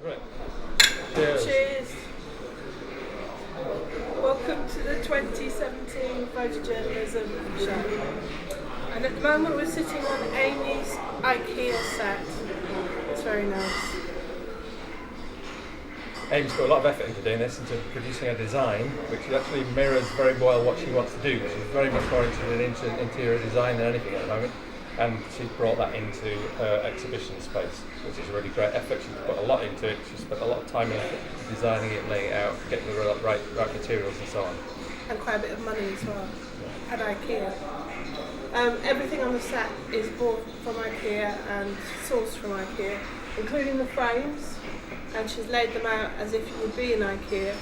Right. Cheers. Cheers. Welcome to the 2017 Photojournalism Show. And at the moment we're sitting on Amy's IKEA set. It's very nice. Amy's put a lot of effort into doing this, into producing a design which actually mirrors very well what she wants to do. She's very much more interested in interior design than anything at the moment, and she's brought that into her exhibition space, which is a really great effort. She's put a lot into it. She's spent a lot of time and effort designing it, laying it out, getting the right materials and so on. And quite a bit of money as well at IKEA. Everything on the set is bought from IKEA and sourced from IKEA, including the frames, and she's laid them out as if you would be in IKEA.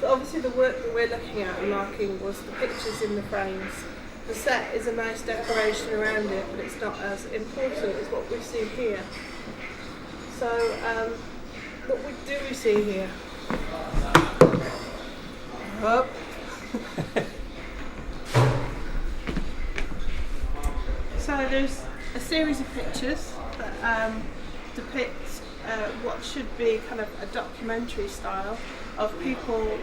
So obviously the work that we're looking at and marking was the pictures in the frames. The set is a nice decoration around it, but it's not as important as what we see here. So what do we see here? Oh. So there's a series of pictures that depict what should be kind of a documentary style of people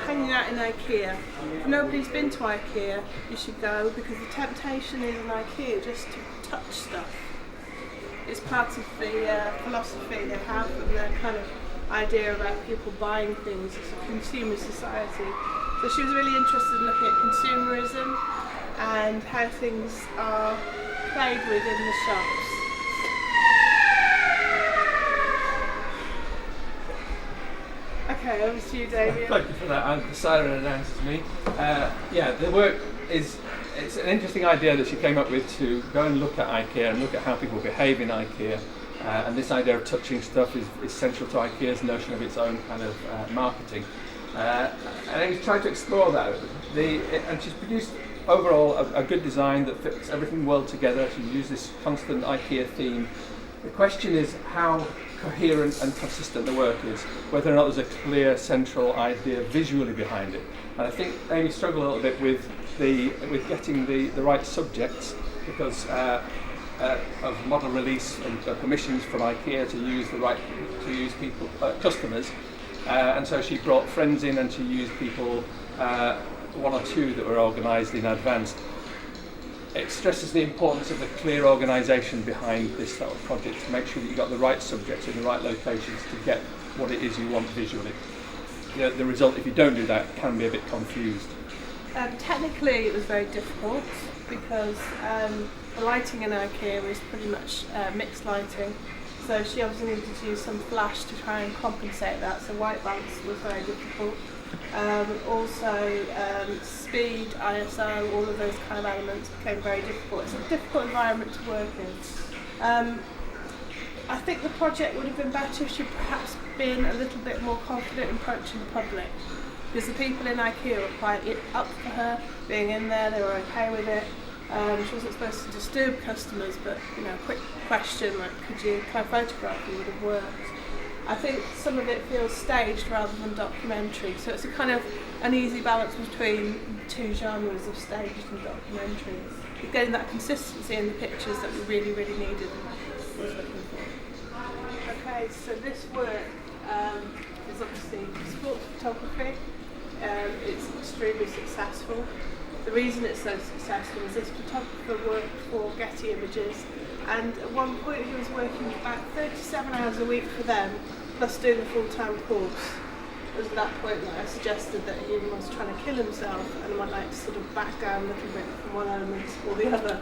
hanging out in IKEA. If nobody's been to IKEA, you should go, because the temptation is in IKEA just to touch stuff. It's part of the philosophy they have and their kind of idea about people buying things as a consumer society. So she was really interested in looking at consumerism and how things are played with in the shops. Okay, over to you, Damien. Thank you for that. The siren announces me. The work it's an interesting idea that she came up with, to go and look at IKEA and look at how people behave in IKEA. And this idea of touching stuff is central to IKEA's notion of its own kind of marketing. And he's tried to explore that. And she's produced overall a good design that fits everything well together. She used this constant IKEA theme. The question is how coherent and consistent the work is, whether or not there's a clear central idea visually behind it. And I think Amy struggled a little bit with getting the right subjects, because of model release and permissions from IKEA to use people, customers, and so she brought friends in and she used people, one or two that were organised in advance. It stresses the importance of the clear organisation behind this sort of project, to make sure that you've got the right subjects in the right locations to get what it is you want visually. The result, if you don't do that, can be a bit confused. Technically it was very difficult, because the lighting in IKEA is pretty much mixed lighting, so she obviously needed to use some flash to try and compensate that, so white balance was very difficult. Speed, ISO, all of those kind of elements became very difficult. It's a difficult environment to work in. I think the project would have been better if she'd perhaps been a little bit more confident in approaching the public, because the people in IKEA were quite up for her being in there. They were okay with it. She wasn't supposed to disturb customers, but a quick question like, can I photograph you, would have worked. I think some of it feels staged rather than documentary, so it's a kind of an easy balance between two genres of staged and documentary. You're getting that consistency in the pictures that we really, really needed and was looking for. Okay, so this work is obviously sports photography. It's extremely successful. The reason it's so successful is this photographer worked for Getty Images, and at one point he was working about 37 hours a week for them, plus doing a full-time course. It was at that point that I suggested that he was trying to kill himself and might like to sort of back down a little bit from one element or the other.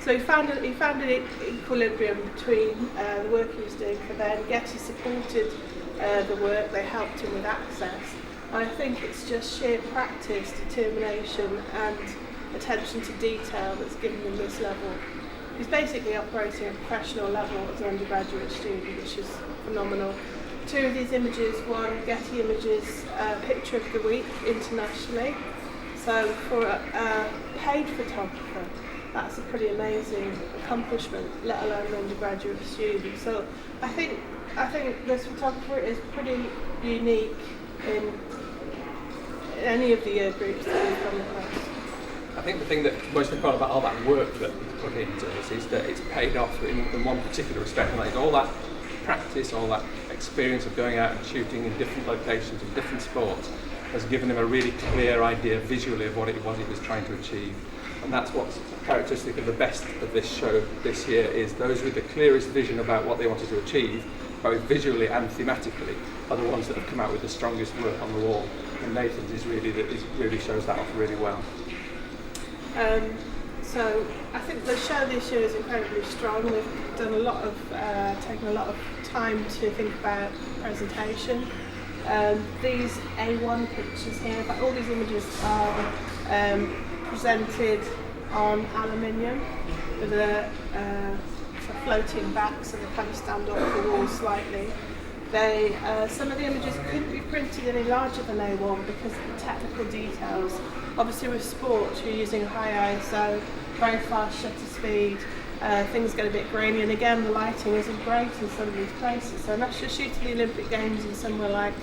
So he found an equilibrium between the work he was doing for them. Getty supported the work, they helped him with access. I think it's just sheer practice, determination and attention to detail that's given him this level. He's basically operating at a professional level as an undergraduate student, which is phenomenal. Two of these images, one Getty Images Picture of the Week internationally. So for a paid photographer, that's a pretty amazing accomplishment, let alone an undergraduate student. So I think this photographer is pretty unique in any of the year groups that we've come across. I think the thing that's most important about all that work that he's put into this is that it's paid off in one particular respect, and that is all that practice, all that experience of going out and shooting in different locations in different sports has given him a really clear idea visually of what it was he was trying to achieve. And that's what's characteristic of the best of this show this year, is those with the clearest vision about what they wanted to achieve, both visually and thematically, are the ones that have come out with the strongest work on the wall. And Nathan's is really shows that off really well. So I think the show this year is incredibly strong. We've done a lot of, taken a lot of time to think about presentation. These A1 pictures here, but all these images are presented on aluminium with a floating back, so they kind of stand off the wall slightly. Some of the images couldn't be printed any larger than A1 because of the technical details. Obviously with sports you're using high ISO, very fast shutter speed, things get a bit grainy, and again the lighting isn't great in some of these places. So unless you're shooting the Olympic Games in somewhere like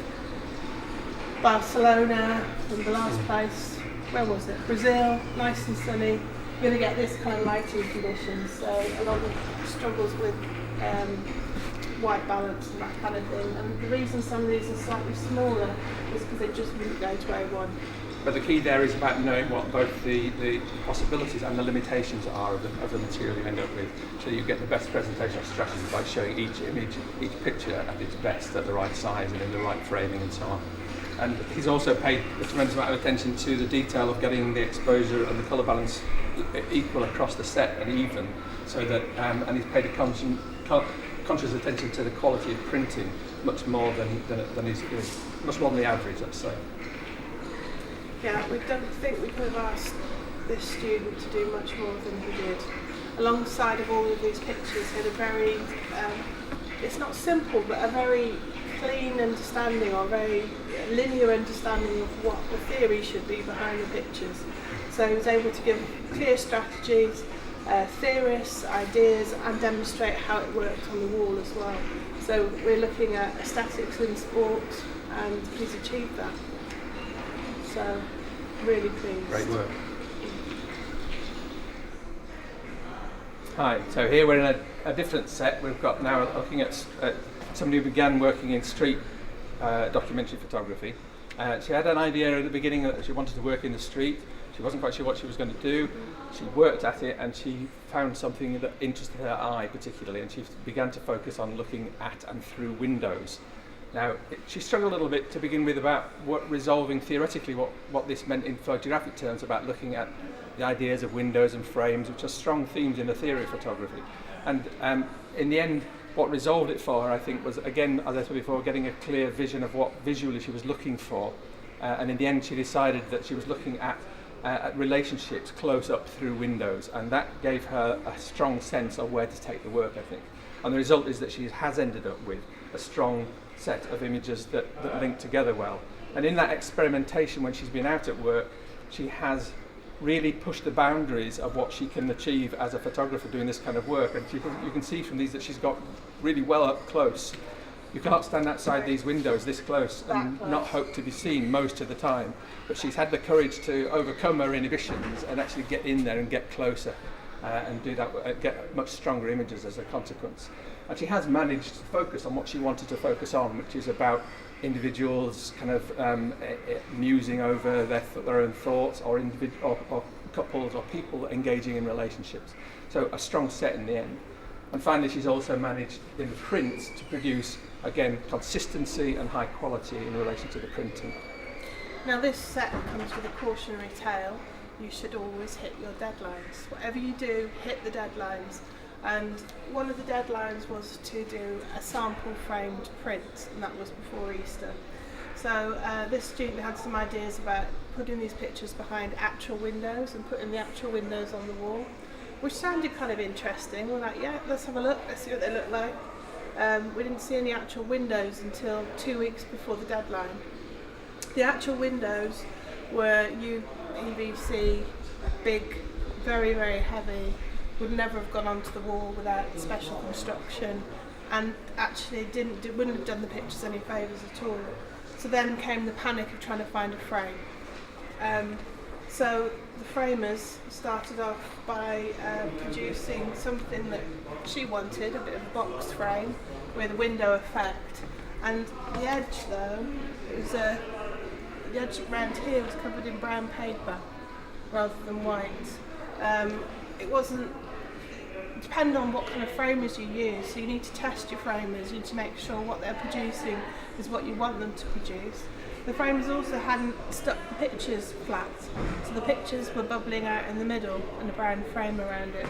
Barcelona, and the last place, where was it? Brazil, nice and sunny, you're going to get this kind of lighting conditions. So a lot of struggles with white balance and that kind of thing. And the reason some of these are slightly smaller is because they just wouldn't go to A1. But the key there is about knowing what both the possibilities and the limitations are of the material you end up with, so you get the best presentational strategy by showing each image, each picture at its best, at the right size and in the right framing and so on. And he's also paid a tremendous amount of attention to the detail of getting the exposure and the colour balance equal across the set and even, so that and he's paid a conscious attention to the quality of printing much more than much more than the average, let's say. Yeah, we don't think we could have asked this student to do much more than he did. Alongside of all of these pictures, he had a very, it's not simple, but a very clean understanding, or very linear understanding of what the theory should be behind the pictures. So he was able to give clear strategies, theorists, ideas, and demonstrate how it worked on the wall as well. So we're looking at aesthetics in sports, and he's achieved that. So, really pleased. Great work. Hi, so here we're in a different set. We've got now looking at somebody who began working in street documentary photography. She had an idea at the beginning that she wanted to work in the street. She wasn't quite sure what she was going to do. She worked at it and she found something that interested her eye particularly, and she began to focus on looking at and through windows. Now, she struggled a little bit to begin with about resolving theoretically what this meant in photographic terms, about looking at the ideas of windows and frames, which are strong themes in the theory of photography. And in the end, what resolved it for her, I think, was, again, as I said before, getting a clear vision of what visually she was looking for. And in the end, she decided that she was looking at relationships close up through windows, and that gave her a strong sense of where to take the work, I think. And the result is that she has ended up with a strong set of images that link together well. And in that experimentation, when she's been out at work, she has really pushed the boundaries of what she can achieve as a photographer doing this kind of work. And you can see from these that she's got really well up close. You can't stand outside these windows this close and not hope to be seen most of the time. But she's had the courage to overcome her inhibitions and actually get in there and get closer and do that, get much stronger images as a consequence. And she has managed to focus on what she wanted to focus on, which is about individuals kind of musing over their own thoughts, or couples or people engaging in relationships. So a strong set in the end. And finally, she's also managed in the prints to produce, again, consistency and high quality in relation to the printing. Now this set comes with a cautionary tale. You should always hit your deadlines. Whatever you do, hit the deadlines. And one of the deadlines was to do a sample framed print, and that was before Easter. So this student had some ideas about putting these pictures behind actual windows and putting the actual windows on the wall, which sounded kind of interesting. We're like, yeah, let's have a look, let's see what they look like. We didn't see any actual windows until 2 weeks before the deadline. The actual windows were UPVC, big, very, very heavy, would never have gone onto the wall without special construction, and actually wouldn't have done the pictures any favours at all. So then came the panic of trying to find a frame. So the framers started off by producing something that she wanted, a bit of a box frame with a window effect, And the edge though, the edge around here was covered in brown paper rather than white. It wasn't, depending on what kind of framers you use, so you need to test your framers, you need to make sure what they're producing is what you want them to produce. The framers also hadn't stuck the pictures flat, so the pictures were bubbling out in the middle and a brown frame around it.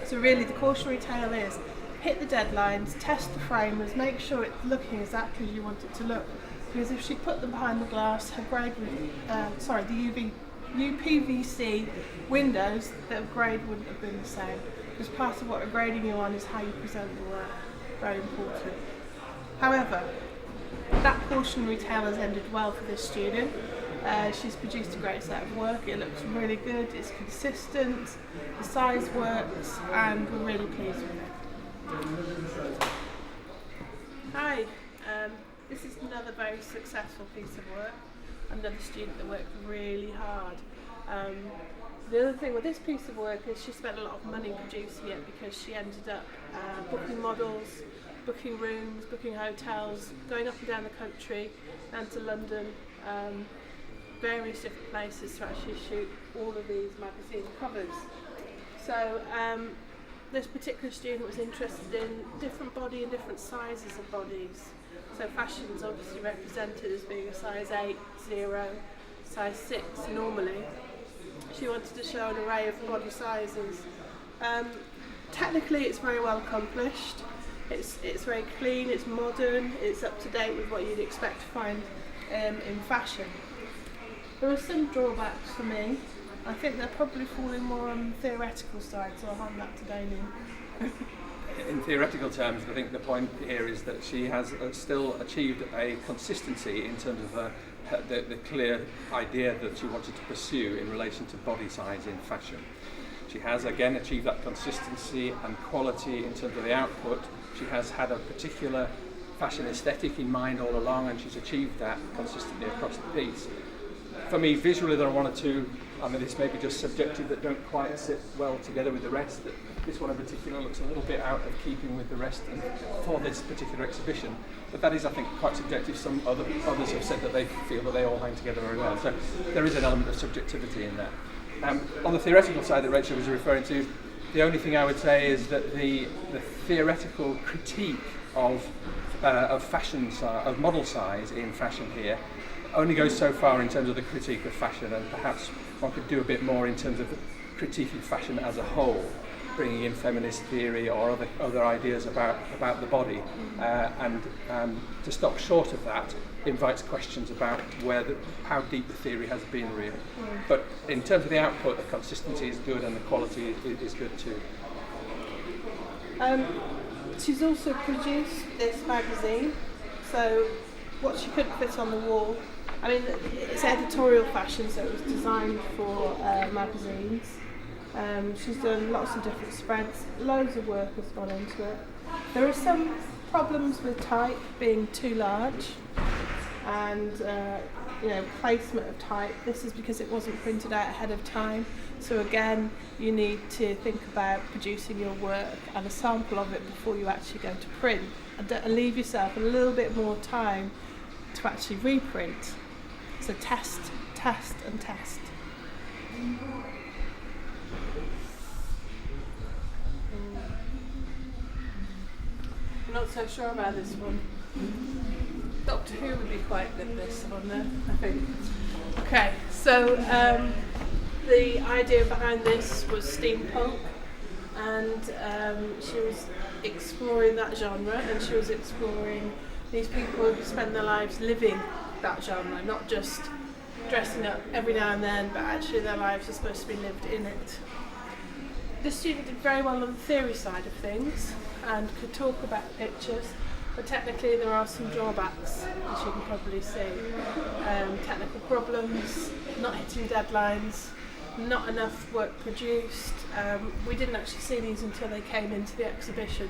So really the cautionary tale is, hit the deadlines, test the framers, make sure it's looking exactly as you want it to look. Because if she put them behind the glass, her grade would, the UPVC windows, the grade wouldn't have been the same. Because part of what we're grading you on is how you present the work. Very important. However, that cautionary tale has ended well for this student. She's produced a great set of work. It looks really good, it's consistent, the size works, and we're really pleased with it. Hi, this is another very successful piece of work. Another student that worked really hard. The other thing with this piece of work is she spent a lot of money producing it because she ended up booking models, booking rooms, booking hotels, going up and down the country, down to London, various different places to actually shoot all of these magazine covers. So this particular student was interested in different body and different sizes of bodies. So fashion is obviously represented as being a size 8, 0, size 6 normally. She wanted to show an array of body sizes. Technically it's very well accomplished. It's very clean, it's modern, it's up to date with what you'd expect to find in fashion. There are some drawbacks for me. I think they're probably falling more on the theoretical side, so I'll hand that to Damien. In theoretical terms, I think the point here is that she has still achieved a consistency in terms of the clear idea that she wanted to pursue in relation to body size in fashion. She has again achieved that consistency and quality in terms of the output. She has had a particular fashion aesthetic in mind all along, and she's achieved that consistently across the piece. For me, visually, there are one or two, I mean, this may be just subjective, that don't quite sit well together with the rest. This one in particular looks a little bit out of keeping with the rest for this particular exhibition. But that is, I think, quite subjective. Some others have said that they feel that they all hang together very well. So there is an element of subjectivity in that. On the theoretical side that Rachel was referring to, the only thing I would say is that the theoretical critique of fashion of model size in fashion here only goes so far in terms of the critique of fashion, and perhaps one could do a bit more in terms of critiquing fashion as a whole, bringing in feminist theory or other ideas about the body, and to stop short of that invites questions about how deep the theory has been really. But in terms of the output, the consistency is good and the quality is good too. She's also produced this magazine, so what she couldn't fit on the wall, I mean, it's editorial fashion, so it was designed for magazines. She's done lots of different spreads, loads of work has gone into it. There are some problems with type being too large and placement of type. This is because it wasn't printed out ahead of time. So again, you need to think about producing your work and a sample of it before you actually go to print, and leave yourself a little bit more time to actually reprint. So test, and test. I'm not so sure about this one. Doctor Who would be quite good this one there, I think. Okay, so the idea behind this was steampunk, and she was exploring that genre, and she was exploring these people who spend their lives living that genre, not just dressing up every now and then, but actually their lives are supposed to be lived in it. The student did very well on the theory side of things and could talk about pictures, but technically there are some drawbacks, as you can probably see. Technical problems, not hitting deadlines, not enough work produced. We didn't actually see these until they came into the exhibition.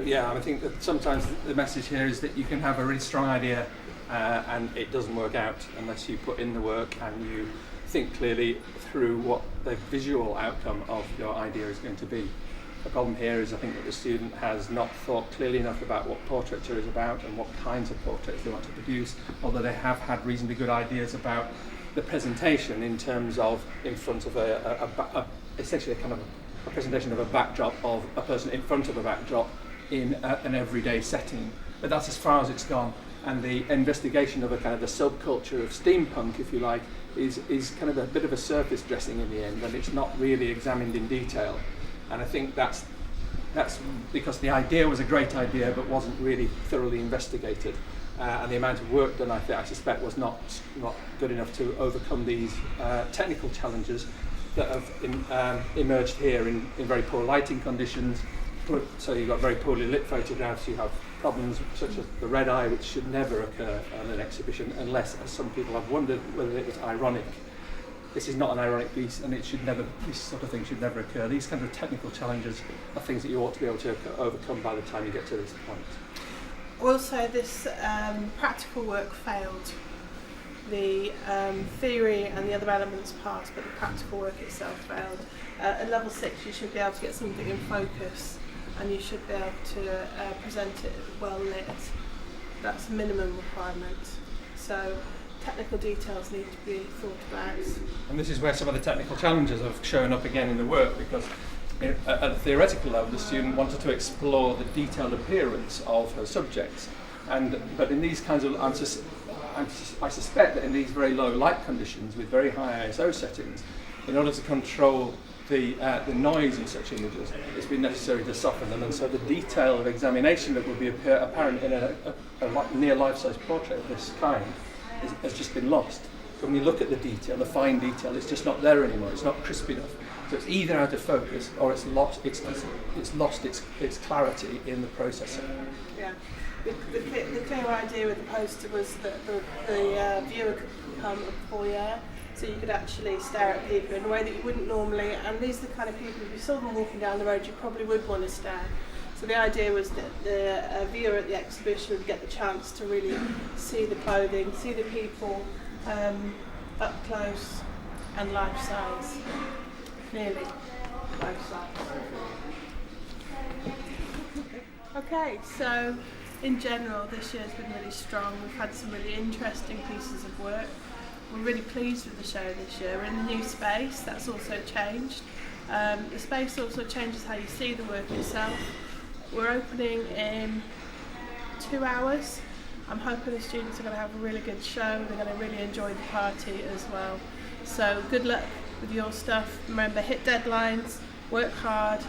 Yeah, I think that sometimes the message here is that you can have a really strong idea and it doesn't work out unless you put in the work and you think clearly through what the visual outcome of your idea is going to be. The problem here is I think that the student has not thought clearly enough about what portraiture is about and what kinds of portraits they want to produce, although they have had reasonably good ideas about the presentation in terms of in front of essentially a kind of a presentation of a backdrop of a person in front of a backdrop in an everyday setting. But that's as far as it's gone. And the investigation of a kind of the subculture of steampunk, if you like, is kind of a bit of a surface dressing in the end, and it's not really examined in detail. And I think that's because the idea was a great idea but wasn't really thoroughly investigated. And the amount of work done, I suspect, was not good enough to overcome these technical challenges that have emerged here in very poor lighting conditions. So you've got very poorly lit photographs, you have problems such as the red eye, which should never occur on an exhibition unless, as some people have wondered, whether it was ironic. This is not an ironic piece, and it should never, this sort of thing should never occur. These kind of technical challenges are things that you ought to be able to overcome by the time you get to this point. Also, this practical work failed. The theory and the other elements passed, but the practical work itself failed. At level 6, you should be able to get something in focus, and you should be able to present it well lit. That's a minimum requirement. So technical details need to be thought about. And this is where some of the technical challenges have shown up again in the work, because at a theoretical level, the student wanted to explore the detailed appearance of her subjects. But in these kinds of, I suspect that in these very low light conditions with very high ISO settings, in order to control the noise in such images, it's been necessary to soften them, and so the detail of examination that would be apparent in a near life-size portrait of this kind has just been lost. So when you look at the detail, the fine detail, it's just not there anymore. It's not crisp enough. So it's either out of focus or it's lost its clarity in the processing. Yeah. The clear idea with the poster was that the viewer could become a foyer, so you could actually stare at people in a way that you wouldn't normally, and these are the kind of people, if you saw them walking down the road, you probably would want to stare. So the idea was that the viewer at the exhibition would get the chance to really see the clothing, see the people up close and life-size, nearly life-size. Okay, so in general, this year's been really strong. We've had some really interesting pieces of work. We're really pleased with the show this year. We're in the new space, that's also changed. The space also changes how you see the work itself. We're opening in 2 hours. I'm hoping the students are going to have a really good show. They're going to really enjoy the party as well. So good luck with your stuff. Remember, hit deadlines, work hard.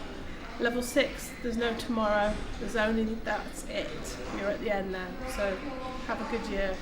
Level 6, there's no tomorrow. That's it. You're at the end now. So have a good year.